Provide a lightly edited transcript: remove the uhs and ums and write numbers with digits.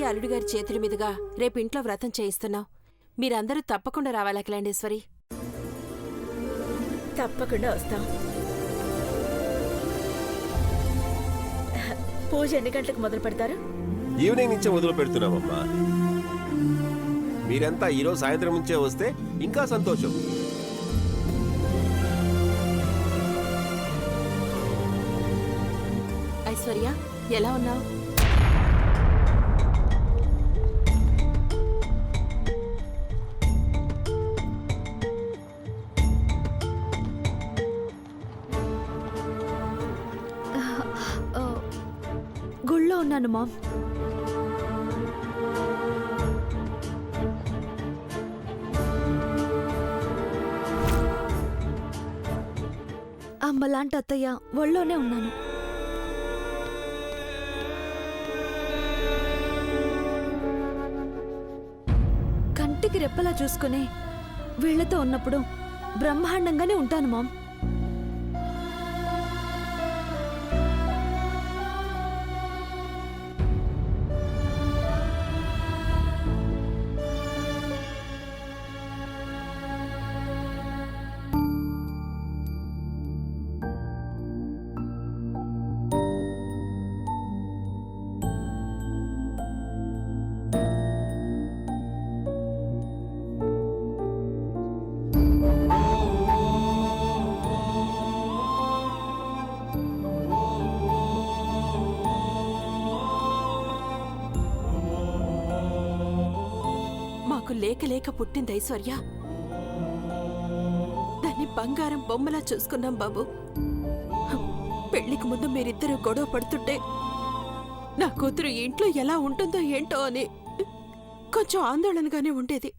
ఐశ్వర్య అల్లుడి గారి చేతుల మీదుగా రేపు ఇంట్లో వ్రతం చేయిస్తున్నాం. మీరందరూ తప్పకుండా రావాలి అఖిలాండేశ్వరి. తప్పకుండా వస్తాం. పూజ ఎన్ని గంటలకు మొదలు పెడతారు? ఈవినింగ్ నుంచే మొదలు పెడుతున్నామమ్మా. మీరంతా ఈరోజు సాయంత్రం నుంచే వస్తే ఇంకా సంతోషం. ఐశ్వర్య, ఎలా ఉన్నావు? గుళ్ళో ఉన్నాను మామ్. అమ్మలాంటి అత్తయ్య ఒళ్ళోనే ఉన్నాను. కంటికి రెప్పలా చూసుకుని వీళ్లతో ఉన్నప్పుడు బ్రహ్మాండంగానే ఉంటాను మామ్. లేక లేక పుట్టింది ఐశ్వర్య. దాన్ని బంగారం బొమ్మలా చూసుకున్నాం బాబు. పెళ్లికి ముందు మీరిద్దరూ గొడవ పడుతుంటే నా కూతురు ఇంట్లో ఎలా ఉంటుందో ఏంటో అని కొంచెం ఆందోళనగానే ఉండేది.